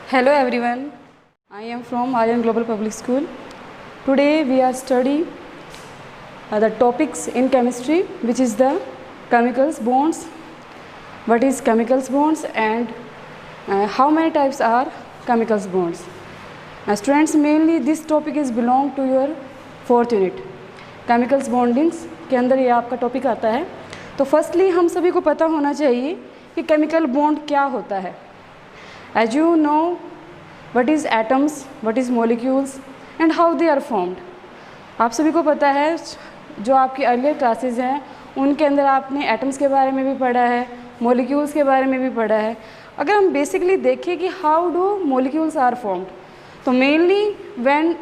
Hello everyone, I am from Aryan Global Public School. Today we are studying the topics in chemistry, which is the chemicals bonds. What is chemicals bonds and how many types are chemicals bonds? Students, mainly this topic is belong to your 4th unit. Chemicals bondings के अंदर ये आपका topic आता है. तो firstly हम सभी को पता होना चाहिए कि केमिकल बॉन्ड क्या होता है. As you know, what is atoms, what is molecules and how they are formed. आप सभी को पता है, जो आपकी अर्लियर क्लासेस हैं उनके अंदर आपने एटम्स के बारे में भी पढ़ा है, मोलिक्यूल्स के बारे में भी पढ़ा है. अगर हम बेसिकली देखें कि how do molecules are formed, तो mainly when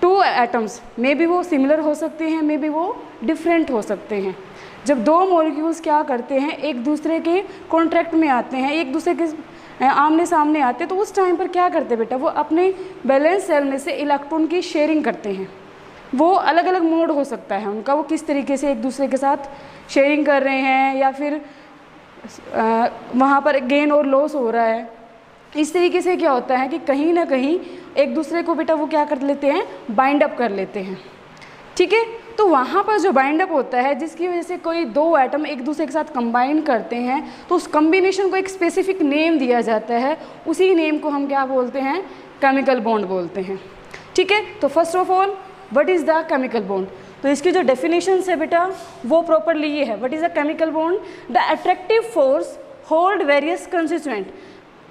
two atoms, maybe वो सिमिलर हो सकते हैं, मे बी वो डिफरेंट हो सकते हैं. जब दो मोलिक्यूल्स क्या करते हैं, एक दूसरे के कॉन्ट्रैक्ट में आते हैं, एक दूसरे के आमने सामने आते हैं, तो उस टाइम पर क्या करते हैं बेटा, वो अपने बैलेंस सेल में से इलेक्ट्रॉन की शेयरिंग करते हैं. वो अलग अलग मोड हो सकता है उनका, वो किस तरीके से एक दूसरे के साथ शेयरिंग कर रहे हैं या फिर वहाँ पर गेन और लॉस हो रहा है. इस तरीके से क्या होता है कि कहीं ना कहीं एक दूसरे को बेटा वो क्या कर लेते हैं, बाइंड अप कर लेते हैं. ठीक है, तो वहाँ पर जो बाइंड अप होता है, जिसकी वजह से कोई दो एटम एक दूसरे के साथ कंबाइन करते हैं, तो उस कम्बिनेशन को एक स्पेसिफिक नेम दिया जाता है. उसी नेम को हम क्या बोलते हैं, केमिकल बॉन्ड बोलते हैं. ठीक है, तो first of all what is the chemical bond. तो इसकी जो डेफिनेशन है बेटा वो प्रॉपरली ये है. What is a chemical bond? The attractive force hold various constituent.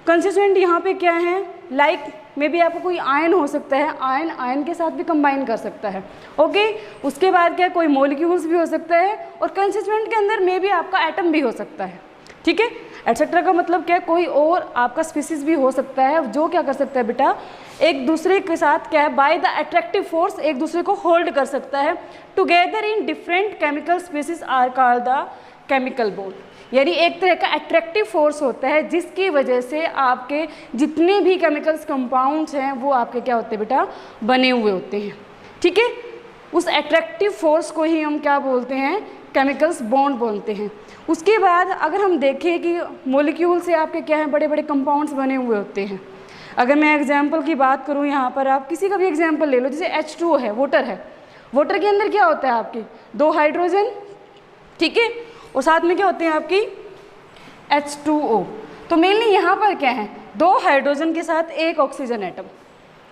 Constituent यहाँ पे क्या है, लाइक मे बी आपको कोई आयन हो सकता है, आयन आयन के साथ भी कंबाइन कर सकता है. ओके, उसके बाद क्या, कोई मॉलिक्यूल्स भी हो सकता है, और कंस्टिट्यूएंट के अंदर मे बी आपका एटम भी हो सकता है. ठीक है, एटसेट्रा का मतलब क्या, कोई और आपका स्पीसीज भी हो सकता है जो क्या कर सकता है बेटा, एक दूसरे के साथ क्या है, बाय द अट्रैक्टिव फोर्स एक दूसरे को होल्ड कर सकता है. Together in different chemical species are called the chemical bond. यानी एक तरह का अट्रैक्टिव फोर्स होता है जिसकी वजह से आपके जितने भी केमिकल्स कंपाउंड्स हैं वो आपके क्या होते हैं बेटा, बने हुए होते हैं. ठीक है, उस अट्रैक्टिव फोर्स को ही हम क्या बोलते हैं, केमिकल्स बॉन्ड बोलते हैं. उसके बाद अगर हम देखें कि मॉलिक्यूल से आपके क्या है, बड़े बड़े कंपाउंड्स बने हुए होते हैं. अगर मैं एग्जाम्पल की बात करूँ, यहाँ पर आप किसी का भी एग्जाम्पल ले लो, जैसे H2O है, वाटर है. वाटर के अंदर क्या होता है आपकी, दो हाइड्रोजन, ठीक है, और साथ में क्या होते हैं आपकी H2O. तो मेनली यहाँ पर क्या है, दो हाइड्रोजन के साथ एक ऑक्सीजन एटम.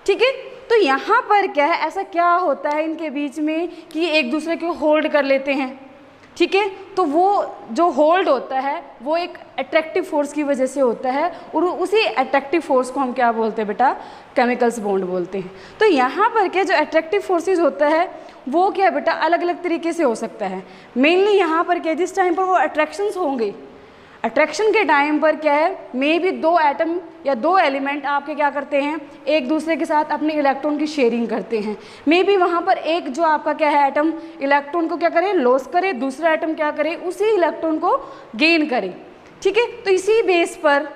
ठीक है, तो यहाँ पर क्या है, ऐसा क्या होता है इनके बीच में कि एक दूसरे को होल्ड कर लेते हैं. ठीक है, तो वो जो होल्ड होता है वो एक अट्रैक्टिव फोर्स की वजह से होता है, और उसी अट्रैक्टिव फोर्स को हम क्या बोलते हैं बेटा, केमिकल्स बॉन्ड बोलते हैं. तो यहाँ पर क्या, जो अट्रैक्टिव फोर्सेस होता है वो क्या बेटा, अलग अलग तरीके से हो सकता है. मेनली यहाँ पर क्या, जिस टाइम पर वो अट्रैक्शंस होंगे, अट्रैक्शन के टाइम पर क्या है, मे बी दो एटम या दो एलिमेंट आपके क्या करते हैं, एक दूसरे के साथ अपने इलेक्ट्रॉन की शेयरिंग करते हैं. मे बी वहाँ पर एक जो आपका क्या है एटम, इलेक्ट्रॉन को क्या करे, लॉस करे, दूसरा एटम क्या करे, उसी इलेक्ट्रॉन को गेन करे. ठीक है, तो इसी बेस पर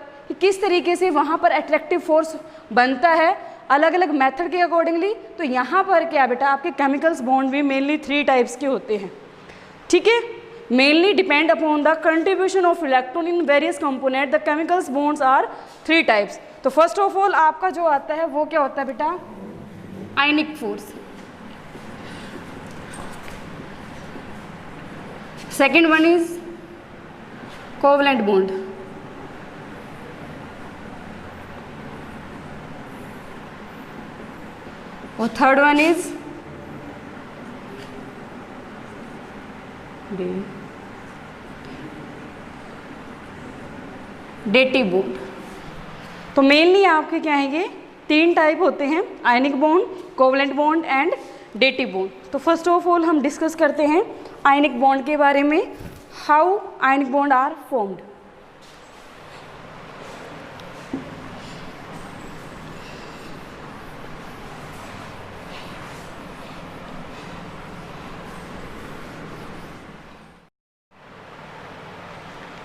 किस तरीके से वहाँ पर अट्रैक्टिव फोर्स बनता है, अलग अलग मेथड के अकॉर्डिंगली. तो यहाँ पर क्या बेटा, आपके केमिकल्स बॉन्ड भी मेनली 3 टाइप्स के होते हैं. ठीक है, mainly depend upon the contribution of electron in various component. The chemicals bonds are 3 types. तो first of all आपका जो आता है वो क्या होता है बेटा, ionic force. Second one is covalent bond. और third one is dative bond. तो मेनली आपके क्या है, ये 3 टाइप होते हैं, ionic bond, covalent bond and dative bond. तो फर्स्ट ऑफ ऑल हम डिस्कस करते हैं आयनिक बॉन्ड के बारे में, how ionic bond are formed.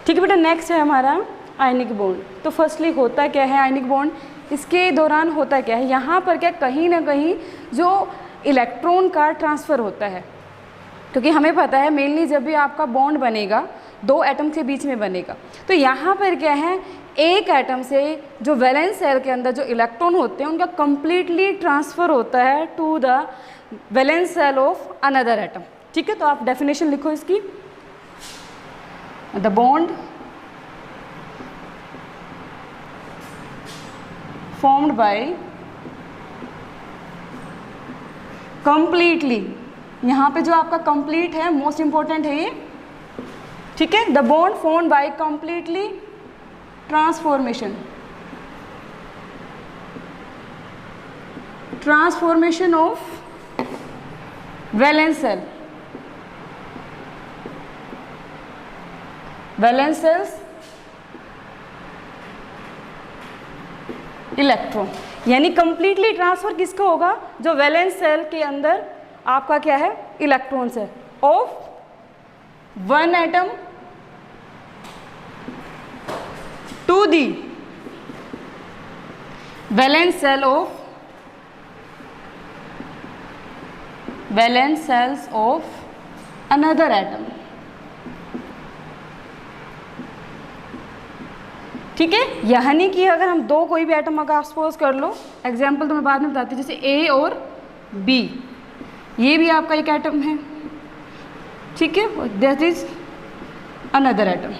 ठीक है बेटा, नेक्स्ट है हमारा आयनिक बॉन्ड. तो फर्स्टली होता क्या है आयनिक बॉन्ड, इसके दौरान होता क्या है, यहाँ पर क्या कहीं ना कहीं जो इलेक्ट्रॉन का ट्रांसफ़र होता है, क्योंकि हमें पता है मेनली जब भी आपका बॉन्ड बनेगा दो एटम के बीच में बनेगा, तो यहाँ पर क्या है एक एटम से जो वैलेंस सेल के अंदर जो इलेक्ट्रॉन होते हैं उनका कंप्लीटली ट्रांसफ़र होता है to the valence shell of another atom. ठीक है, तो आप डेफिनेशन लिखो इसकी। The bond formed by completely, यहाँ पे जो आपका complete है मोस्ट इंपॉर्टेंट है ये, ठीक है। The bond formed by completely transformation of valence cells electron, यानी कंप्लीटली ट्रांसफर किसका होगा, जो वैलेंस सेल के अंदर आपका क्या है, इलेक्ट्रॉन्स है, of one atom to the valence shell of valence shells of another atom. ठीक है, यानी कि अगर हम दो कोई भी एटम अगर सपोज कर लो, एग्जाम्पल तो मैं बाद में बताती हूँ, जैसे ए और बी, ये भी आपका एक एटम है, ठीक है, दैट इज अनदर एटम।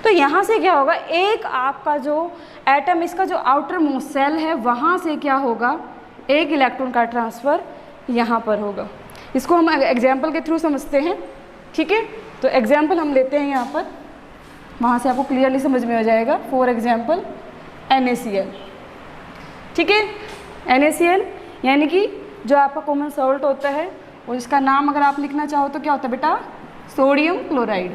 तो यहाँ से क्या होगा, एक आपका जो एटम, इसका जो आउटर मोस्ट सेल है, वहाँ से क्या होगा, एक इलेक्ट्रॉन का ट्रांसफ़र यहाँ पर होगा। इसको हम एग्जाम्पल के थ्रू समझते हैं। ठीक है, तो एग्जाम्पल हम लेते हैं यहाँ पर, वहाँ से आपको क्लियरली समझ में आ जाएगा। फॉर एग्जाम्पल NaCl, ठीक है, NaCl यानी कि जो आपका कॉमन सॉल्ट होता है, और इसका नाम अगर आप लिखना चाहो तो क्या होता है बेटा, सोडियम क्लोराइड।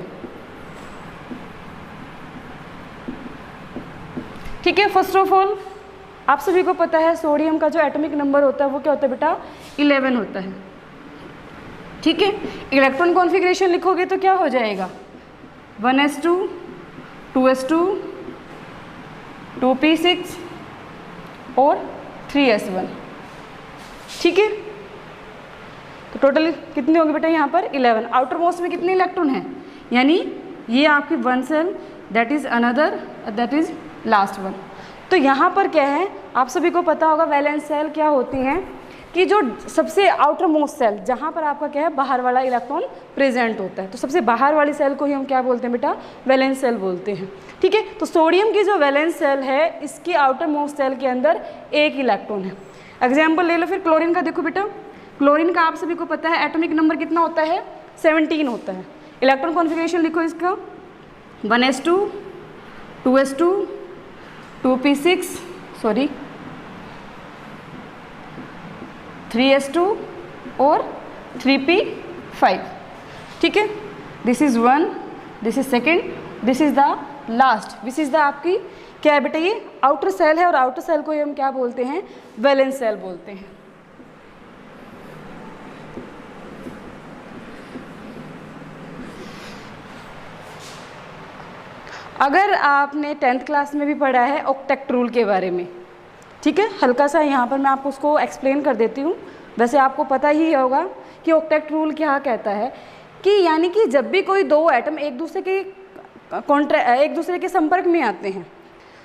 ठीक है, फर्स्ट ऑफ ऑल आप सभी को पता है सोडियम का जो एटॉमिक नंबर होता है वो क्या होता है बेटा, 11 होता है। ठीक है, इलेक्ट्रॉन कॉन्फ़िगरेशन लिखोगे तो क्या हो जाएगा, 1s2 2s2 2p6 और 3s1। ठीक है, तो टोटल कितने होंगे बेटा यहाँ पर, 11। आउटर मोस्ट में कितने इलेक्ट्रॉन हैं, यानी ये आपकी one shell, that is another, that is last one. तो यहाँ पर क्या है, आप सभी को पता होगा वैलेंस सेल क्या होती हैं, कि जो सबसे आउटर मोस्ट सेल, जहाँ पर आपका क्या है, बाहर वाला इलेक्ट्रॉन प्रेजेंट होता है, तो सबसे बाहर वाली सेल को ही हम क्या बोलते हैं बेटा, वैलेंस सेल बोलते हैं। ठीक है, तो सोडियम की जो वैलेंस सेल है, इसकी आउटर मोस्ट सेल के अंदर एक इलेक्ट्रॉन है। एग्जाम्पल ले लो फिर क्लोरीन का, देखो बेटा, क्लोरीन का आप सभी को पता है एटॉमिक नंबर कितना होता है, 17 होता है। इलेक्ट्रॉन कॉन्फ़िगरेशन लिखो इसका, 1s2 2s2 2p6 sorry 3s2 और 3p5। ठीक है, this is one, this is second, this is the last, this is the आपकी क्या है बेटा, ये आउटर सेल है, और आउटर सेल को हम क्या बोलते हैं, वैलेंस सेल बोलते हैं। अगर आपने 10th क्लास में भी पढ़ा है ऑक्टेट रूल के बारे में, ठीक है, हल्का सा यहाँ पर मैं आपको उसको एक्सप्लेन कर देती हूँ। वैसे आपको पता ही होगा कि ऑक्टेट रूल क्या कहता है, कि यानी कि जब भी कोई दो एटम एक दूसरे के संपर्क में आते हैं,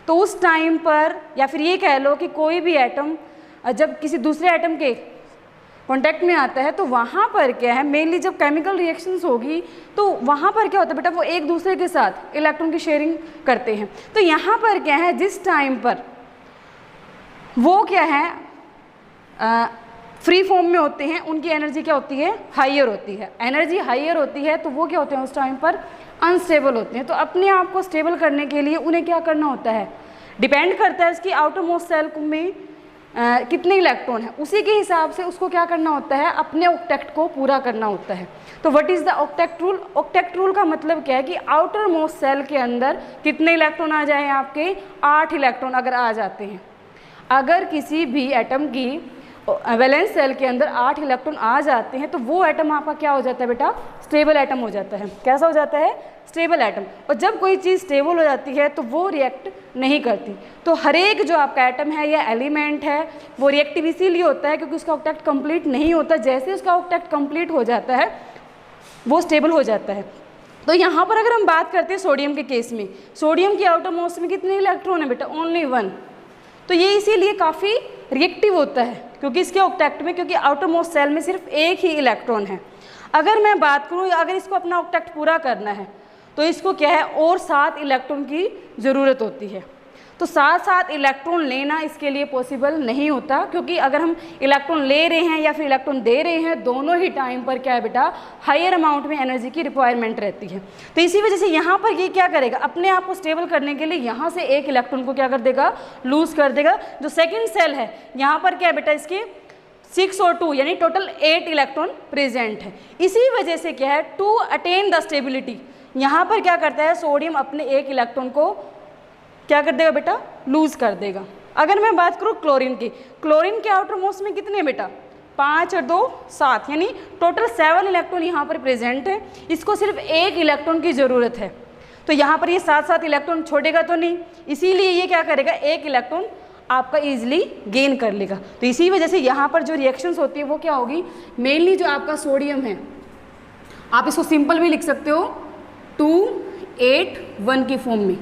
तो उस टाइम पर, या फिर ये कह लो कि कोई भी एटम जब किसी दूसरे एटम के कांटेक्ट में आता है, तो वहाँ पर क्या है, मेनली जब केमिकल रिएक्शंस होगी तो वहाँ पर क्या होता है बेटा, वो एक दूसरे के साथ इलेक्ट्रॉन की शेयरिंग करते हैं। तो यहाँ पर क्या है, जिस टाइम पर वो क्या है फ्री फॉर्म में होते हैं, उनकी एनर्जी क्या होती है, हाइयर होती है। एनर्जी हाइयर होती है तो वो क्या होते हैं, उस टाइम पर अनस्टेबल होते हैं। तो अपने आप को स्टेबल करने के लिए उन्हें क्या करना होता है, डिपेंड करता है उसकी आउटर मोस्ट सेल में कितने इलेक्ट्रॉन है, उसी के हिसाब से उसको क्या करना होता है, अपने ऑक्टेट को पूरा करना होता है। तो what is the octet rule? Octet rule का मतलब क्या है कि आउटर मोस्ट सेल के अंदर कितने इलेक्ट्रॉन आ जाए, आपके 8 इलेक्ट्रॉन अगर आ जाते हैं। अगर किसी भी एटम की वैलेंस सेल के अंदर 8 इलेक्ट्रॉन आ जाते हैं तो वो एटम आपका क्या हो जाता है बेटा, स्टेबल एटम हो जाता है। कैसा हो जाता है, स्टेबल एटम। और जब कोई चीज़ स्टेबल हो जाती है तो वो रिएक्ट नहीं करती। तो हर एक जो आपका एटम है या एलिमेंट है वो रिएक्टिव इसीलिए होता है क्योंकि उसका ऑक्टेट कंप्लीट नहीं होता। जैसे उसका ऑक्टेट कंप्लीट हो जाता है वो स्टेबल हो जाता है। तो यहाँ पर अगर हम बात करते हैं सोडियम के केस में, सोडियम की आउटर मोस्ट में कितने इलेक्ट्रॉन है बेटा? ओनली 1। तो ये इसीलिए काफ़ी रिएक्टिव होता है क्योंकि इसके ऑक्टेट में, क्योंकि आउटर मोस्ट सेल में सिर्फ एक ही इलेक्ट्रॉन है। अगर मैं बात करूँ, अगर इसको अपना ऑक्टेट पूरा करना है तो इसको क्या है, और 7 इलेक्ट्रॉन की ज़रूरत होती है। तो 7 इलेक्ट्रॉन लेना इसके लिए पॉसिबल नहीं होता, क्योंकि अगर हम इलेक्ट्रॉन ले रहे हैं या फिर इलेक्ट्रॉन दे रहे हैं, दोनों ही टाइम पर क्या है बेटा, हायर अमाउंट में एनर्जी की रिक्वायरमेंट रहती है। तो इसी वजह से यहाँ पर ये क्या करेगा, अपने आप को स्टेबल करने के लिए यहाँ से एक इलेक्ट्रॉन को क्या कर देगा, लूज कर देगा। जो सेकेंड सेल है यहाँ पर क्या है बेटा, इसके 6 और 2 यानी टोटल 8 इलेक्ट्रॉन प्रेजेंट है। इसी वजह से क्या है, टू अटेन द स्टेबिलिटी, यहाँ पर क्या करता है, सोडियम अपने एक इलेक्ट्रॉन को क्या कर देगा बेटा, लूज कर देगा। अगर मैं बात करूँ क्लोरीन की, क्लोरीन के आउटर मोस्ट में कितने बेटा, 5 और 2 7 यानी टोटल 7 इलेक्ट्रॉन यहाँ पर प्रेजेंट है। इसको सिर्फ एक इलेक्ट्रॉन की ज़रूरत है, तो यहाँ पर ये 7 इलेक्ट्रॉन छोड़ेगा तो नहीं, इसीलिए ये क्या करेगा, एक इलेक्ट्रॉन आपका ईजिली गेन कर लेगा। तो इसी वजह से यहाँ पर जो रिएक्शंस होती है वो क्या होगी, मेनली जो आपका सोडियम है, आप इसको सिंपल भी लिख सकते हो 2 8 1 की फॉर्म में,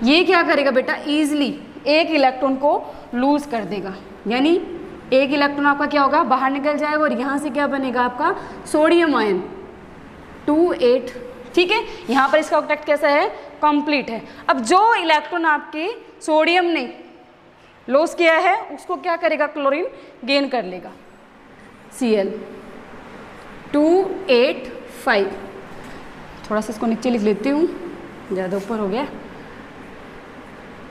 ये क्या करेगा बेटा, ईजिली एक इलेक्ट्रॉन को लूज कर देगा। यानी एक इलेक्ट्रॉन आपका क्या होगा, बाहर निकल जाएगा और यहाँ से क्या बनेगा आपका सोडियम आयन 2 8। ठीक है, यहाँ पर इसका ऑक्टेट कैसा है, कंप्लीट है। अब जो इलेक्ट्रॉन आपके सोडियम ने लॉस किया है उसको क्या करेगा, क्लोरीन गेन कर लेगा, Cl 2 8 5। थोड़ा सा इसको नीचे लिख लेती हूँ, ज़्यादा ऊपर हो गया,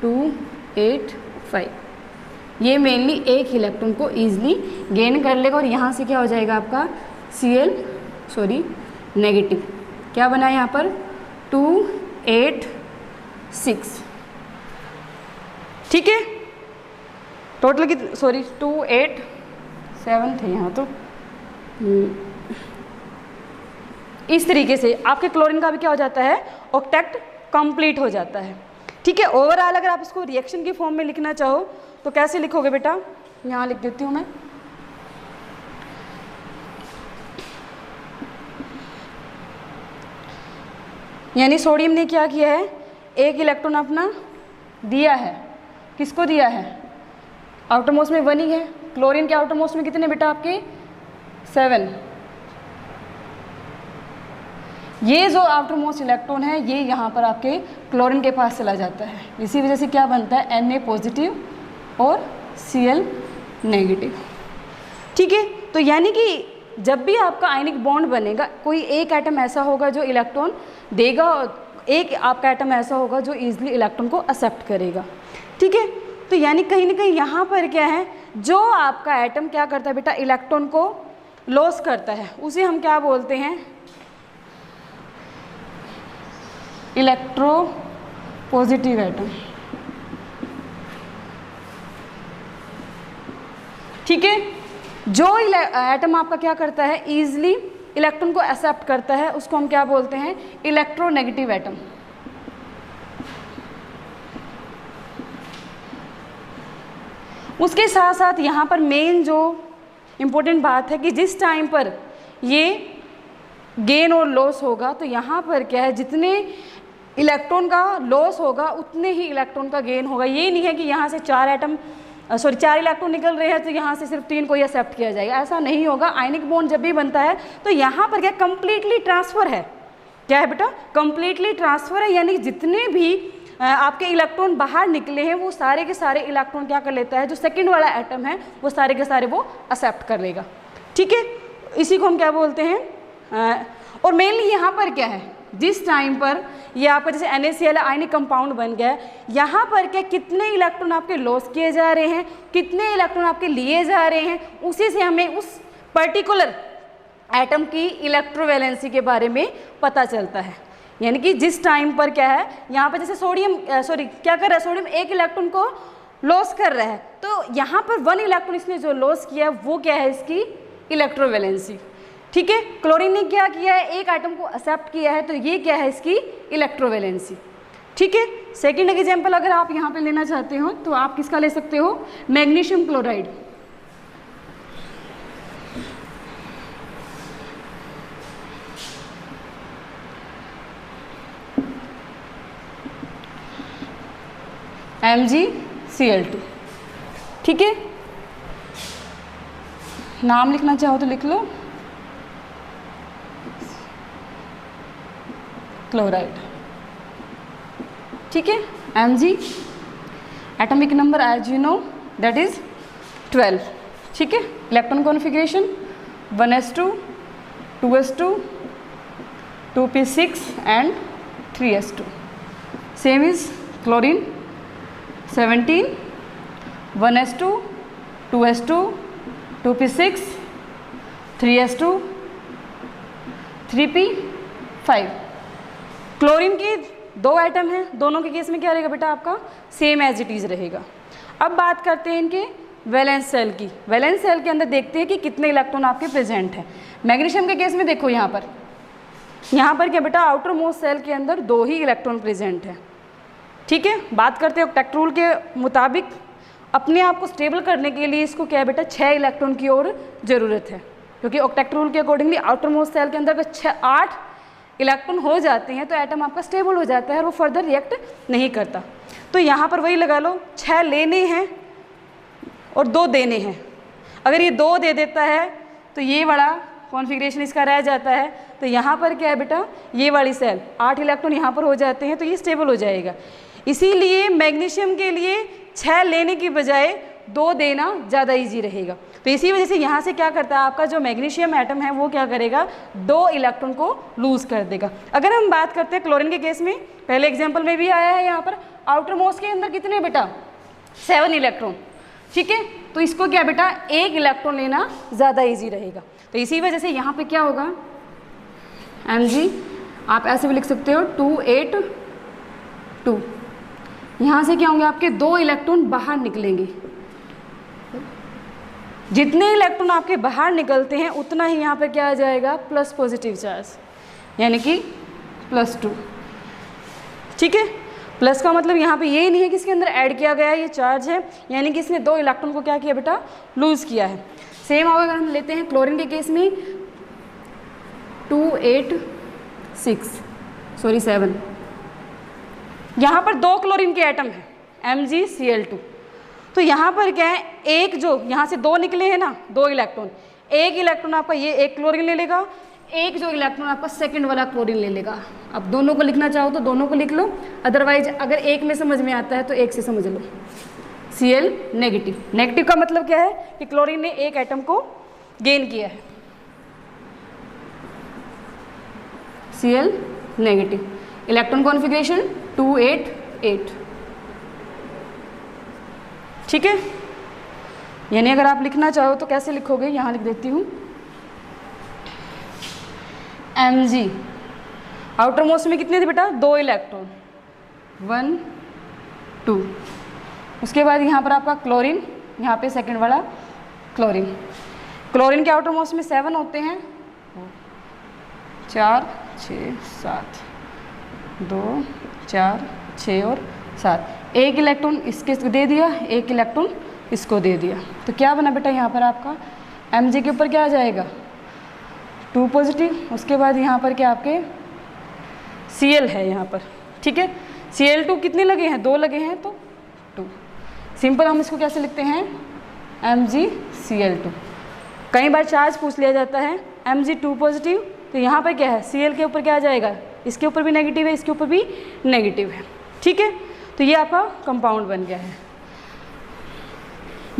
2 8 5। ये मेनली एक इलेक्ट्रॉन को ईजिली गेन कर लेगा और यहाँ से क्या हो जाएगा आपका Cl नेगेटिव। क्या बना है यहाँ पर 2 8 6। ठीक है, टोटल की 2 8 7 थे यहाँ तो। इस तरीके से आपके क्लोरीन का भी क्या हो जाता है, ऑक्टेट कंप्लीट हो जाता है। ठीक है, ओवरऑल अगर आप इसको रिएक्शन की फॉर्म में लिखना चाहो तो कैसे लिखोगे बेटा, यहाँ लिख देती हूँ मैं, यानी सोडियम ने क्या किया है, एक इलेक्ट्रॉन अपना दिया है, किसको दिया है, आउटर मोस्ट में 1 ही है। क्लोरीन के आउटर मोस्ट में कितने बेटा आपके 7। ये जो आउटर मोस्ट इलेक्ट्रॉन है ये यहाँ पर आपके क्लोरीन के पास चला जाता है। इसी वजह से क्या बनता है, Na पॉजिटिव और Cl नेगेटिव। ठीक है, तो यानी कि जब भी आपका आयनिक बॉन्ड बनेगा, कोई एक एटम ऐसा होगा जो इलेक्ट्रॉन देगा, एक आपका एटम ऐसा होगा जो ईजिली इलेक्ट्रॉन को एक्सेप्ट करेगा। ठीक है, तो यानी कहीं ना कहीं यहाँ पर क्या है, जो आपका एटम क्या करता है बेटा, इलेक्ट्रॉन को लॉस करता है, उसे हम क्या बोलते हैं, इलेक्ट्रो पॉजिटिव एटम। ठीक है, जो एटम आपका क्या करता है, ईजिली इलेक्ट्रॉन को एक्सेप्ट करता है, उसको हम क्या बोलते हैं, इलेक्ट्रोनेगेटिव एटम। उसके साथ साथ यहाँ पर मेन जो इम्पोर्टेंट बात है कि जिस टाइम पर ये गेन और लॉस होगा, तो यहाँ पर क्या है, जितने इलेक्ट्रॉन का लॉस होगा उतने ही इलेक्ट्रॉन का गेन होगा। ये नहीं है कि यहाँ से 4 इलेक्ट्रॉन निकल रहे हैं तो यहाँ से सिर्फ 3 को ही एक्सेप्ट किया जाएगा, ऐसा नहीं होगा। आयनिक बॉन्ड जब भी बनता है तो यहाँ पर क्या कंप्लीटली ट्रांसफ़र है, क्या है बेटा, कंप्लीटली ट्रांसफ़र है। यानी जितने भी आपके इलेक्ट्रॉन बाहर निकले हैं वो सारे के सारे इलेक्ट्रॉन क्या कर लेता है, जो सेकंड वाला एटम है वो सारे के सारे वो एक्सेप्ट कर लेगा। ठीक है, इसी को हम क्या बोलते हैं। और मेनली यहाँ पर क्या है, जिस टाइम पर ये आपका जैसे NaCl आयनिक कंपाउंड बन गया है, यहाँ पर क्या कितने इलेक्ट्रॉन आपके लॉस किए जा रहे हैं, कितने इलेक्ट्रॉन आपके लिए जा रहे हैं, उसी से हमें उस पर्टिकुलर एटम की इलेक्ट्रोवैलेंसी के बारे में पता चलता है। यानी कि जिस टाइम पर क्या है, यहाँ पर जैसे क्या कर रहा है, सोडियम एक इलेक्ट्रॉन को लॉस कर रहा है, तो यहाँ पर 1 इलेक्ट्रॉन इसने जो लॉस किया है वो क्या है, इसकी इलेक्ट्रोवैलेंसी। ठीक है, क्लोरीन ने क्या किया है, एक एटम को एक्सेप्ट किया है, तो ये क्या है, इसकी इलेक्ट्रोवैलेंसी। ठीक है, सेकेंड एग्जाम्पल अगर आप यहाँ पे लेना चाहते हो तो आप किसका ले सकते हो, मैग्नीशियम क्लोराइड। MgCl2। ठीक है, नाम लिखना चाहो तो लिख लो, क्लोराइड। ठीक है, Mg, atomic number as you know that is 12। ठीक है, electron configuration 1s2, 2s2, 2p6 and 3s2। Same is chlorine 17, 1s2, 2s2, 2p6, 3s2, 3p5। Chlorine की दो एटम हैं, दोनों के केस में क्या रहेगा बेटा आपका सेम एज इट इज़ रहेगा। अब बात करते हैं इनके वैलेंस सेल की। वैलेंस सेल के अंदर देखते हैं कि कितने इलेक्ट्रॉन आपके प्रेजेंट हैं। मैग्नीशियम के केस में देखो यहाँ पर क्या बेटा आउटर मोस्ट सेल के अंदर 2 ही इलेक्ट्रॉन प्रेजेंट है। ठीक है, बात करते हैं ऑक्टेट रूल के मुताबिक अपने आप को स्टेबल करने के लिए इसको क्या है बेटा 6 इलेक्ट्रॉन की और ज़रूरत है, क्योंकि ऑक्टेट रूल के अकॉर्डिंगली आउटर मोस्ट सेल के अंदर अगर 8 इलेक्ट्रॉन हो जाते हैं तो एटम आपका स्टेबल हो जाता है और वो फर्दर रिएक्ट नहीं करता। तो यहाँ पर वही लगा लो, 6 लेने हैं और 2 देने हैं। अगर ये 2 दे देता है तो ये वाला कॉन्फ़िगरेशन इसका रह जाता है, तो यहाँ पर क्या है बेटा ये वाली सेल 8 इलेक्ट्रॉन यहाँ पर हो जाते हैं तो ये स्टेबल हो जाएगा। इसीलिए मैग्नीशियम के लिए 6 लेने की बजाय 2 देना ज़्यादा इजी रहेगा। तो इसी वजह से यहाँ से क्या करता है आपका जो मैग्नीशियम एटम है वो क्या करेगा 2 इलेक्ट्रॉन को लूज़ कर देगा। अगर हम बात करते हैं क्लोरीन के केस में, पहले एग्जाम्पल में भी आया है यहाँ पर आउटर मोस्ट के अंदर कितने बेटा 7 इलेक्ट्रॉन। ठीक है, तो इसको क्या बेटा 1 इलेक्ट्रॉन लेना ज़्यादा ईजी रहेगा। तो इसी वजह से यहाँ पे क्या होगा Mg, आप ऐसे भी लिख सकते हो 282। यहाँ से क्या होंगे आपके 2 इलेक्ट्रॉन बाहर निकलेंगे। जितने इलेक्ट्रॉन आपके बाहर निकलते हैं उतना ही यहाँ पे क्या आ जाएगा प्लस पॉजिटिव चार्ज, यानी कि +2। ठीक है, प्लस का मतलब यहाँ पे ये नहीं है कि इसके अंदर ऐड किया गया है, ये चार्ज है, यानी कि इसने 2 इलेक्ट्रॉन को क्या किया बेटा लूज़ किया है। सेम अगर हम लेते हैं क्लोरीन के केस में 7, यहाँ पर 2 क्लोरीन के एटम है MgCl2। तो यहाँ पर क्या है एक जो यहाँ से 2 निकले हैं ना 2 इलेक्ट्रॉन, 1 इलेक्ट्रॉन आपका ये 1 क्लोरीन ले लेगा, एक जो इलेक्ट्रॉन आपका सेकंड वाला क्लोरीन ले लेगा। अब दोनों को लिखना चाहो तो दोनों को लिख लो, अदरवाइज अगर एक में समझ में आता है तो एक से समझ लो। Cl नेगेटिव, नेगेटिव का मतलब क्या है कि क्लोरीन ने 1 एटम को गेन किया है। Cl negative, electron configuration 288। ठीक है, यानी अगर आप लिखना चाहो तो कैसे लिखोगे, यहाँ लिख देती हूँ Mg, आउटर मोस्ट में कितने थे बेटा 2 इलेक्ट्रॉन 1 2। उसके बाद यहाँ पर आपका क्लोरीन, यहाँ पे सेकंड वाला क्लोरीन। क्लोरीन के आउटर मोस्ट में 7 होते हैं, 4 6 7, 2 4 6 और 7। 1 इलेक्ट्रॉन इसके दे दिया, 1 इलेक्ट्रॉन इसको दे दिया, तो क्या बना बेटा यहाँ पर आपका Mg के ऊपर क्या आ जाएगा 2 पॉजिटिव। उसके बाद यहाँ पर क्या आपके Cl है यहाँ पर। ठीक है, Cl2 कितने लगे हैं 2 लगे हैं तो 2। सिंपल हम इसको कैसे लिखते हैं MgCl2। कई बार चार्ज पूछ लिया जाता है Mg 2 पॉजिटिव, तो यहाँ पर क्या है Cl के ऊपर क्या आ जाएगा, इसके ऊपर भी नेगेटिव है, इसके ऊपर भी नेगेटिव है। ठीक है, तो ये आपका कंपाउंड बन गया है।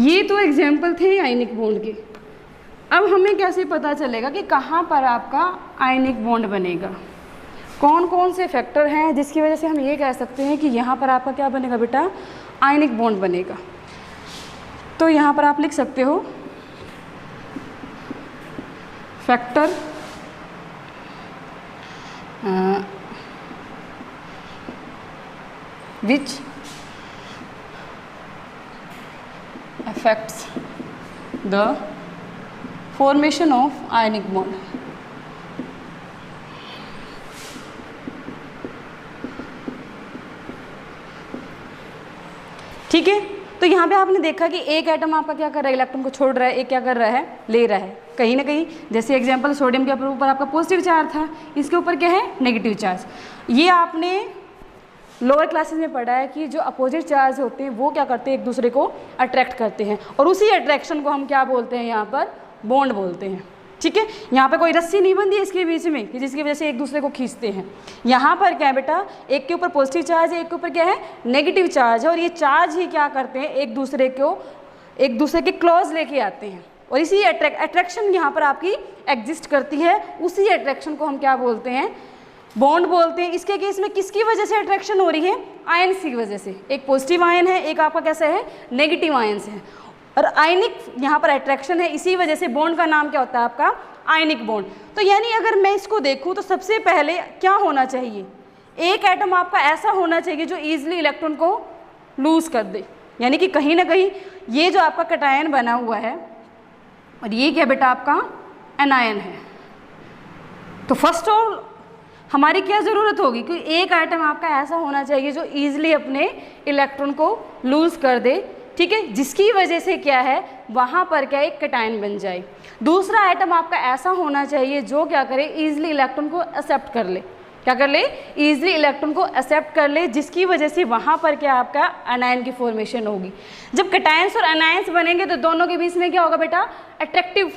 ये तो एग्जाम्पल थे आयनिक बॉन्ड के। अब हमें कैसे पता चलेगा कि कहाँ पर आपका आयनिक बॉन्ड बनेगा, कौन कौन से फैक्टर हैं जिसकी वजह से हम ये कह सकते हैं कि यहाँ पर आपका क्या बनेगा बेटा आयनिक बॉन्ड बनेगा। तो यहाँ पर आप लिख सकते हो factor which affects the formation of ionic bond। ठीक है, तो यहाँ पे आपने देखा कि एक एटम आपका क्या कर रहा है इलेक्ट्रॉन को छोड़ रहा है, एक क्या कर रहा है ले रहा है कहीं ना कहीं। जैसे एग्जांपल सोडियम के ऊपर आपका पॉजिटिव चार्ज था, इसके ऊपर क्या है नेगेटिव चार्ज। ये आपने लोअर क्लासेस में पढ़ा है कि जो अपोजिट चार्ज होते हैं वो क्या करते हैं, एक दूसरे को अट्रैक्ट करते हैं, और उसी अट्रैक्शन को हम क्या बोलते हैं यहाँ पर, बॉन्ड बोलते हैं। ठीक है, यहाँ पे कोई रस्सी नहीं बंधी है इसके बीच में कि जिसकी वजह से एक दूसरे को खींचते हैं। यहाँ पर क्या है बेटा, एक के ऊपर पॉजिटिव चार्ज है, एक के ऊपर क्या है, नेगेटिव चार्ज है, और ये चार्ज ही क्या करते हैं, एक दूसरे के क्लोज लेके आते हैं, और इसी अट्रैक्शन यहाँ पर आपकी एग्जिस्ट करती है। उसी अट्रैक्शन को हम क्या बोलते हैं, बॉन्ड बोलते हैं। इसके केस में किसकी वजह से अट्रैक्शन हो रही है, आयन्स की वजह से। एक पॉजिटिव आयन है, एक आपका कैसा है, नेगेटिव आयन्स है, और आयनिक यहाँ पर अट्रैक्शन है। इसी वजह से बॉन्ड का नाम क्या होता है आपका, आयनिक बॉन्ड। तो यानी अगर मैं इसको देखूँ तो सबसे पहले क्या होना चाहिए, एक एटम आपका ऐसा होना चाहिए जो ईजिली इलेक्ट्रॉन को लूज कर दे, यानी कि कहीं ना कहीं ये जो आपका कैटायन बना हुआ है और ये क्या बेटा आपका एनायन है। तो फर्स्ट ऑल हमारी क्या ज़रूरत होगी कि एक आइटम आपका ऐसा होना चाहिए जो ईजिली अपने इलेक्ट्रॉन को लूज कर दे, ठीक है, जिसकी वजह से क्या है वहाँ पर क्या एक कैटायन बन जाए। दूसरा आइटम आपका ऐसा होना चाहिए जो क्या करे, ईजिली इलेक्ट्रॉन को एक्सेप्ट कर ले, क्या कर ले, ईजिली इलेक्ट्रॉन को एक्सेप्ट कर ले, जिसकी वजह से वहाँ पर क्या आपका एनायन की फॉर्मेशन होगी। जब कैटायंस और एनायंस बनेंगे तो दोनों के बीच में क्या होगा बेटा, अट्रैक्टिव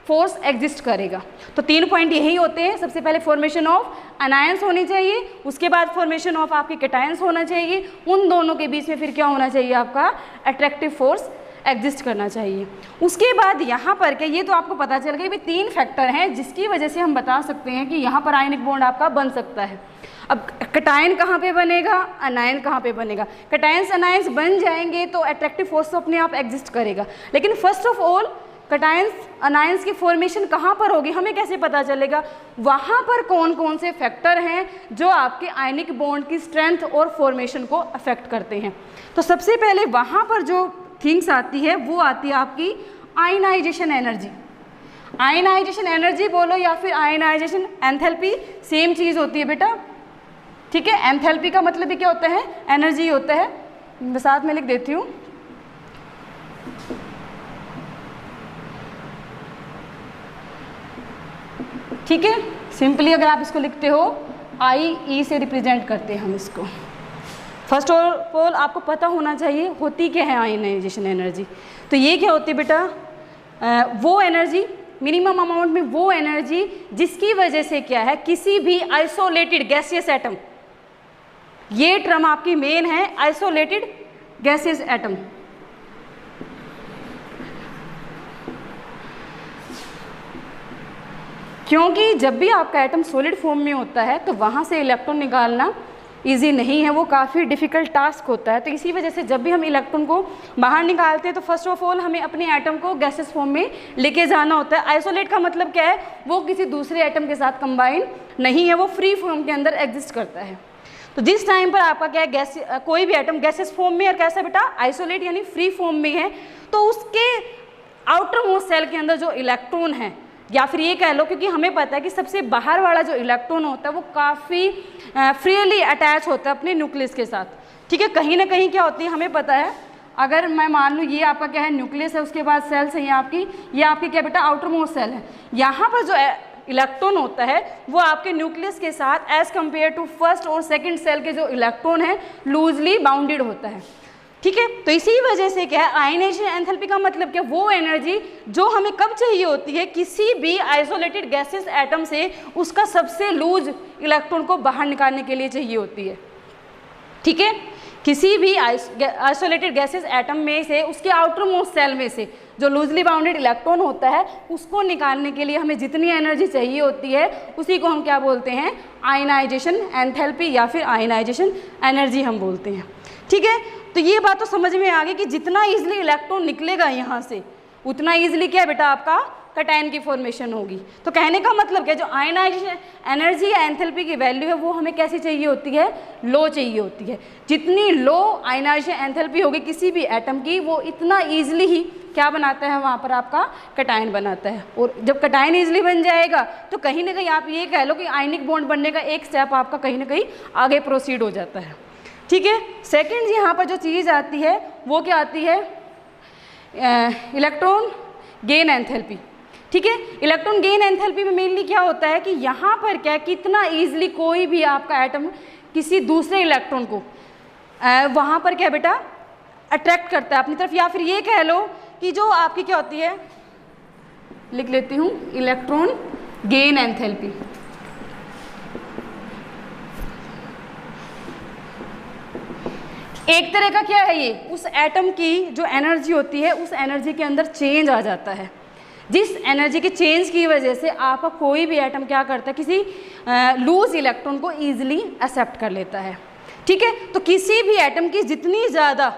फोर्स एग्जिस्ट करेगा। तो 3 पॉइंट यही होते हैं, सबसे पहले फॉर्मेशन ऑफ एनायंस होनी चाहिए, उसके बाद फॉर्मेशन ऑफ आपके कैटायंस होना चाहिए, उन दोनों के बीच में फिर क्या होना चाहिए आपका अट्रैक्टिव फोर्स एग्जिस्ट करना चाहिए। उसके बाद यहाँ पर क्या, ये तो आपको पता चल गया भी 3 फैक्टर हैं जिसकी वजह से हम बता सकते हैं कि यहाँ पर आयनिक बॉन्ड आपका बन सकता है। अब कैटायन कहाँ पे बनेगा, अनायन कहाँ पे बनेगा। कैटायंस अनायंस बन जाएंगे तो अट्रैक्टिव फोर्स तो अपने आप एग्जिस्ट करेगा, लेकिन first of all cations anions की फॉर्मेशन कहाँ पर होगी हमें कैसे पता चलेगा, वहाँ पर कौन कौन से फैक्टर हैं जो आपके आयनिक बॉन्ड की स्ट्रेंथ और फॉर्मेशन को अफेक्ट करते हैं। तो सबसे पहले वहाँ पर जो थिंग्स आती है वो आती है आपकी आयनाइजेशन एनर्जी। आयनाइजेशन एनर्जी बोलो या फिर आयनाइजेशन एंथैल्पी, सेम चीज़ होती है बेटा, ठीक है। एंथैल्पी का मतलब भी क्या होता है, एनर्जी होता है, मैं साथ में लिख देती हूँ। ठीक है, सिंपली अगर आप इसको लिखते हो आई से रिप्रेजेंट करते हैं हम इसको। फर्स्ट ऑफ ऑल आपको पता होना चाहिए होती क्या है आयनाइजेशन एनर्जी। तो ये क्या होती है बेटा, वो एनर्जी, मिनिमम अमाउंट में वो एनर्जी जिसकी वजह से क्या है किसी भी आइसोलेटेड गैसियस एटम, ये टर्म आपकी मेन है, आइसोलेटेड गैसियस एटम, क्योंकि जब भी आपका एटम सॉलिड फॉर्म में होता है तो वहाँ से इलेक्ट्रॉन निकालना इजी नहीं है, वो काफ़ी डिफ़िकल्ट टास्क होता है। तो इसी वजह से जब भी हम इलेक्ट्रॉन को बाहर निकालते हैं तो फर्स्ट ऑफ ऑल हमें अपने एटम को गैसेस फॉर्म में लेके जाना होता है। आइसोलेट का मतलब क्या है, वो किसी दूसरे एटम के साथ कंबाइन नहीं है, वो फ्री फॉर्म के अंदर एग्जिस्ट करता है। तो जिस टाइम पर आपका क्या है गैस, कोई भी एटम गैसेस फॉर्म में और कैसा बेटा आइसोलेट यानी फ्री फॉर्म में है, तो उसके आउटर मोस्ट सेल के अंदर जो इलेक्ट्रॉन है, या फिर ये कह लो क्योंकि हमें पता है कि सबसे बाहर वाला जो इलेक्ट्रॉन होता है वो काफ़ी फ्रीली अटैच होता है अपने न्यूक्लियस के साथ, ठीक है। कहीं ना कहीं क्या होती है हमें पता है, अगर मैं मान लूँ ये आपका क्या है न्यूक्लियस है, उसके बाद सेल्स है ये आपकी क्या बेटा आउटर मोस्ट सेल है, यहाँ पर जो इलेक्ट्रॉन होता है वो आपके न्यूक्लियस के साथ एज कम्पेयर टू फर्स्ट और सेकेंड सेल के जो इलेक्ट्रॉन है लूजली बाउंडेड होता है, ठीक है। तो इसी वजह से क्या है आयनाइजेशन एंथैल्पी का मतलब क्या, वो एनर्जी जो हमें कब चाहिए होती है, किसी भी आइसोलेटेड गैसेस एटम से उसका सबसे लूज इलेक्ट्रॉन को बाहर निकालने के लिए चाहिए होती है, ठीक है। किसी भी आइसोलेटेड गैसेस एटम में से उसके आउटर मोस्ट सेल में से जो लूजली बाउंडेड इलेक्ट्रॉन होता है उसको निकालने के लिए हमें जितनी एनर्जी चाहिए होती है उसी को हम क्या बोलते हैं, आयनाइजेशन एंथैल्पी या फिर आयनाइजेशन एनर्जी हम बोलते हैं, ठीक है। तो ये बात तो समझ में आ गई कि जितना ईजिली इलेक्ट्रॉन निकलेगा यहाँ से उतना ईजिली क्या बेटा आपका कैटायन की फॉर्मेशन होगी। तो कहने का मतलब क्या, जो आयनाइजेशन एनर्जी या एंथैल्पी की वैल्यू है वो हमें कैसी चाहिए होती है, लो चाहिए होती है। जितनी लो आयनाइजेशन एंथैल्पी होगी किसी भी एटम की वो इतना ईजिली ही क्या बनाता है वहाँ पर आपका कैटायन बनाता है। और जब कैटायन ईजिली बन जाएगा तो कहीं ना कहीं आप ये कह लो कि आयनिक बॉन्ड बनने का एक स्टेप आपका कहीं ना कहीं आगे प्रोसीड हो जाता है, ठीक है। सेकेंड यहाँ पर जो चीज़ आती है वो क्या आती है, इलेक्ट्रॉन गेन एंथैल्पी, ठीक है। इलेक्ट्रॉन गेन एंथैल्पी में मेनली क्या होता है कि यहाँ पर क्या कितना ईजिली कोई भी आपका एटम किसी दूसरे इलेक्ट्रॉन को वहाँ पर क्या बेटा अट्रैक्ट करता है अपनी तरफ, या फिर ये कह लो कि जो आपकी क्या होती है, लिख लेती हूँ, इलेक्ट्रॉन गेन एंथैल्पी। एक तरह का क्या है ये, उस एटम की जो एनर्जी होती है उस एनर्जी के अंदर चेंज आ जाता है, जिस एनर्जी के चेंज की वजह से आपका कोई भी एटम क्या करता है, किसी लूज इलेक्ट्रॉन को ईजिली एक्सेप्ट कर लेता है। ठीक है, तो किसी भी एटम की जितनी ज़्यादा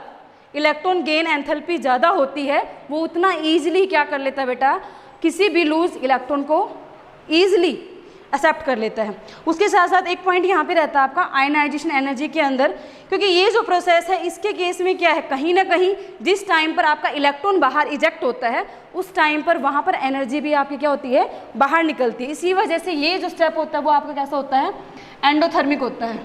इलेक्ट्रॉन गेन एंथैल्पी ज़्यादा होती है वो उतना ईजिली क्या कर लेता है बेटा, किसी भी लूज इलेक्ट्रॉन को ईजिली एक्सेप्ट कर लेता है। उसके साथ साथ एक पॉइंट यहाँ पे रहता है आपका आयनाइजेशन एनर्जी के अंदर, क्योंकि ये जो प्रोसेस है इसके केस में क्या है, कहीं ना कहीं जिस टाइम पर आपका इलेक्ट्रॉन बाहर इजेक्ट होता है उस टाइम पर वहाँ पर एनर्जी भी आपकी क्या होती है, बाहर निकलती है। इसी वजह से ये जो स्टेप होता है वो आपका कैसा होता है, एंडोथर्मिक होता है।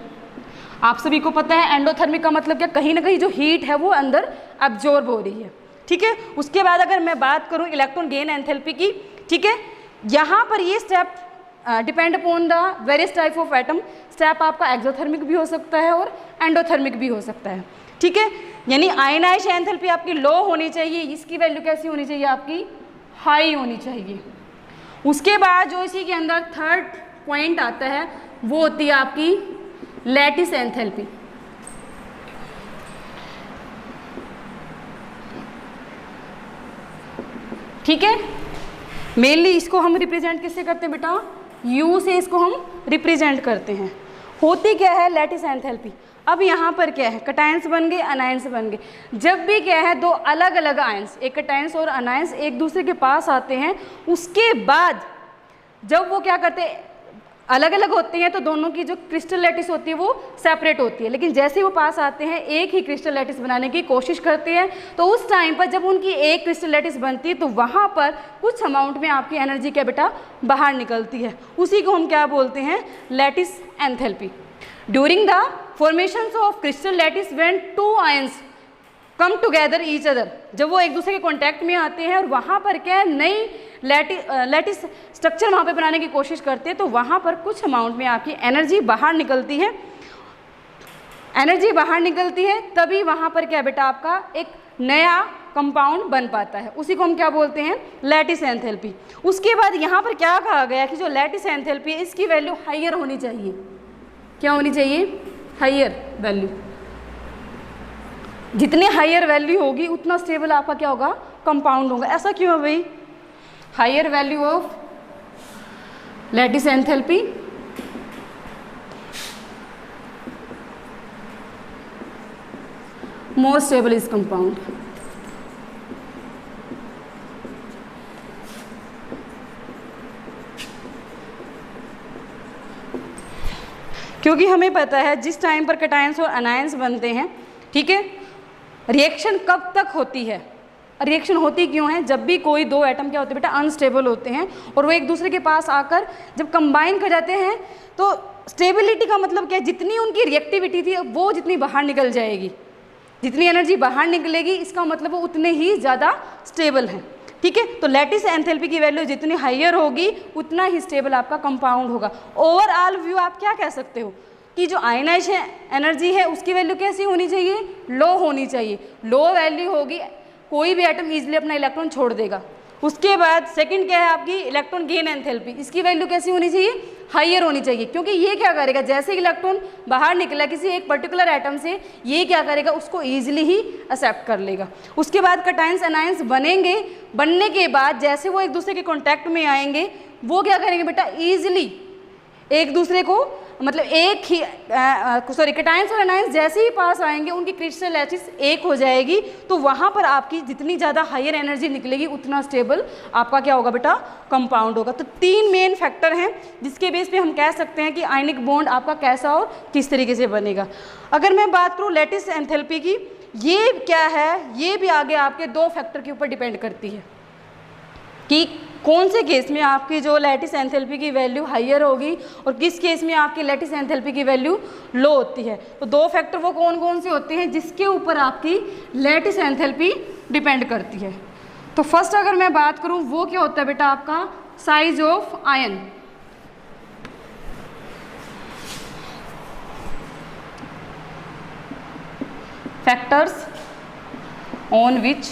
आप सभी को पता है एंडोथर्मिक का मतलब क्या, कहीं ना कहीं जो हीट है वो अंदर एब्जॉर्ब हो रही है। ठीक है, उसके बाद अगर मैं बात करूँ इलेक्ट्रॉन गेन एंथैल्पी की, ठीक है, यहाँ पर ये step depend upon the various type of atom. Step आपका एक्सोथर्मिक भी हो सकता है और एंडोथर्मिक भी हो सकता है। ठीक है, यानी आयनाइजेशन एंथैल्पी आपकी लो होनी चाहिए, इसकी वैल्यू कैसी होनी चाहिए, आपकी हाई होनी चाहिए। उसके बाद जो इसी के अंदर थर्ड पॉइंट आता है वो होती है आपकी लैटिस एंथैल्पी। ठीक है, मेनली इसको हम रिप्रेजेंट किससे करते हैं बेटा, U से इसको हम रिप्रेजेंट करते हैं। होती क्या है लैटिस एंथैल्पी, अब यहाँ पर क्या है, कटायंस बन गए, अनायंस बन गए। जब भी क्या है दो अलग अलग आयंस, एक कटायंस और अनायंस एक दूसरे के पास आते हैं, उसके बाद जब वो क्या करते हैं, अलग अलग होते हैं तो दोनों की जो क्रिस्टल लैटिस होती है वो सेपरेट होती है, लेकिन जैसे ही वो पास आते हैं एक ही क्रिस्टल लैटिस बनाने की कोशिश करते हैं। तो उस टाइम पर जब उनकी एक क्रिस्टल लैटिस बनती है तो वहाँ पर कुछ अमाउंट में आपकी एनर्जी क्या बेटा बाहर निकलती है, उसी को हम क्या बोलते हैं, lattice enthalpy. During the formation of crystal lattice when two ions come together each other, जब वो एक दूसरे के कॉन्टैक्ट में आते हैं और वहाँ पर क्या नई लैटिस स्ट्रक्चर वहाँ पे बनाने की कोशिश करते हैं, तो वहाँ पर कुछ अमाउंट में आपकी एनर्जी बाहर निकलती है। एनर्जी बाहर निकलती है तभी वहाँ पर क्या बेटा आपका एक नया कंपाउंड बन पाता है, उसी को हम क्या बोलते हैं, लैटिस एंथैल्पी। उसके बाद यहाँ पर क्या कहा गया कि जो लैटिस एंथैल्पी है इसकी वैल्यू हाइयर होनी चाहिए। क्या होनी चाहिए, हाइयर वैल्यू। जितने हाइयर वैल्यू होगी उतना स्टेबल आपका क्या होगा, कंपाउंड होगा। ऐसा क्यों है भाई, higher value of lattice enthalpy more stable is compound. क्योंकि हमें पता है जिस टाइम पर कैटायंस और अनायंस बनते हैं, ठीक है, रिएक्शन कब तक होती है, रिएक्शन होती क्यों है, जब भी कोई दो एटम क्या होते हैं बेटा अनस्टेबल होते हैं और वो एक दूसरे के पास आकर जब कंबाइन कर जाते हैं तो स्टेबिलिटी का मतलब क्या है, जितनी उनकी रिएक्टिविटी थी वो जितनी बाहर निकल जाएगी, जितनी एनर्जी बाहर निकलेगी इसका मतलब वो उतने ही ज़्यादा स्टेबल हैं। ठीक है, तो लैटिस एंथैल्पी की वैल्यू जितनी हाइयर होगी उतना ही स्टेबल आपका कंपाउंड होगा। ओवरऑल व्यू आप क्या कह सकते हो कि जो आयनाइजेशन एनर्जी है उसकी वैल्यू कैसी होनी चाहिए, लो होनी चाहिए। लो वैल्यू होगी कोई भी एटम इजीली अपना इलेक्ट्रॉन छोड़ देगा। उसके बाद सेकंड क्या है आपकी इलेक्ट्रॉन गेन एंथैल्पी, इसकी वैल्यू कैसी होनी चाहिए, हाइयर होनी चाहिए, क्योंकि ये क्या करेगा, जैसे इलेक्ट्रॉन बाहर निकला किसी एक पर्टिकुलर एटम से, ये क्या करेगा उसको ईजिली ही एक्सेप्ट कर लेगा। उसके बाद कैटायंस अनायंस बनेंगे, बनने के बाद जैसे वो एक दूसरे के कॉन्टैक्ट में आएंगे वो क्या करेंगे बेटा ईजिली एक दूसरे को मतलब एक ही कैटायंस और अनायंस जैसे ही पास आएंगे उनकी क्रिस्टल लैटिस एक हो जाएगी, तो वहाँ पर आपकी जितनी ज़्यादा हायर एनर्जी निकलेगी उतना स्टेबल आपका क्या होगा बेटा, कंपाउंड होगा। तो तीन मेन फैक्टर हैं जिसके बेस पे हम कह सकते हैं कि आयनिक बॉन्ड आपका कैसा और किस तरीके से बनेगा। अगर मैं बात करूँ लैटिस एंथैल्पी की, ये क्या है, ये भी आगे आपके दो फैक्टर के ऊपर डिपेंड करती है कि कौन से केस में आपकी जो लैटिस एंथैल्पी की वैल्यू हाइयर होगी और किस केस में आपकी लैटिस एंथैल्पी की वैल्यू लो होती है। तो दो फैक्टर वो कौन कौन से होते हैं जिसके ऊपर आपकी लैटिस एंथैल्पी डिपेंड करती है। तो फर्स्ट अगर मैं बात करूं वो क्या होता है बेटा आपका size of ion. Factors on which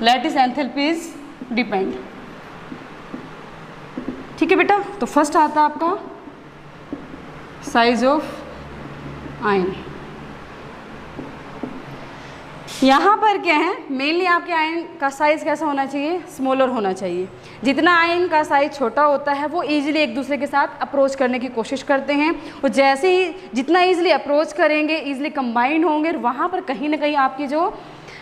lattice enthalpy is depend. ठीक है बेटा, तो फर्स्ट आता है आपका साइज ऑफ आयन। यहाँ पर क्या है, मेनली आपके आयन का साइज कैसा होना चाहिए, स्मॉलर होना चाहिए। जितना आयन का साइज छोटा होता है वो इजीली एक दूसरे के साथ अप्रोच करने की कोशिश करते हैं, और जैसे ही जितना इजीली अप्रोच करेंगे इजीली कंबाइन होंगे, वहाँ पर कहीं ना कहीं आपकी जो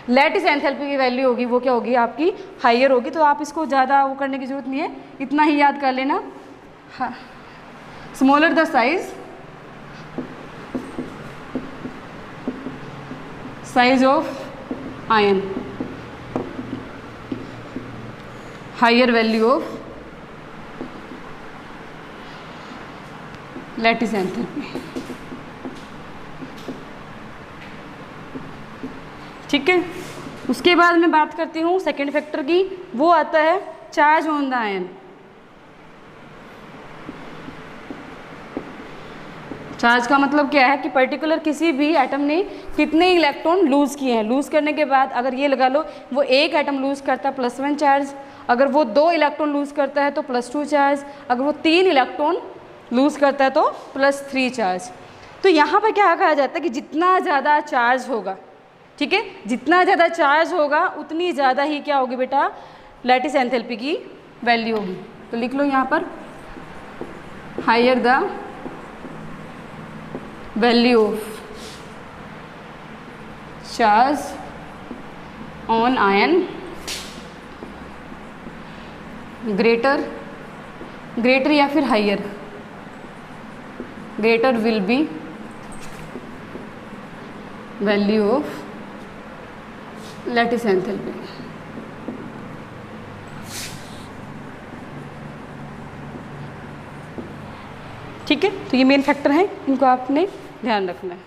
लैटिस एंथैल्पी की वैल्यू होगी वो क्या होगी, आपकी हाइयर होगी। तो आप इसको ज़्यादा वो करने की ज़रूरत नहीं है, इतना ही याद कर लेना। हाँ, smaller the size of ion, higher value of lattice enthalpy. ठीक है, उसके बाद मैं बात करती हूँ सेकेंड फैक्टर की, वो आता है charge on the ion. Charge का मतलब क्या है कि पर्टिकुलर किसी भी एटम ने कितने इलेक्ट्रॉन लूज़ किए हैं। लूज़ करने के बाद अगर ये लगा लो वो एक एटम लूज़ करता है +1 चार्ज, अगर वो 2 इलेक्ट्रॉन लूज़ करता है तो +2 चार्ज, अगर वो 3 इलेक्ट्रॉन लूज़ करता है तो +3 चार्ज। तो यहाँ पर क्या कहा जाता है कि जितना ज़्यादा चार्ज होगा, ठीक है, जितना ज़्यादा चार्ज होगा उतनी ज़्यादा ही क्या होगी बेटा, लैटिस एंथैल्पी की वैल्यू होगी। तो लिख लो यहाँ पर higher the value of charge on ion, greater या फिर higher, greater will be value of lattice enthalpy. ठीक है, तो ये मेन फैक्टर है, इनको आपने ध्यान रखना है।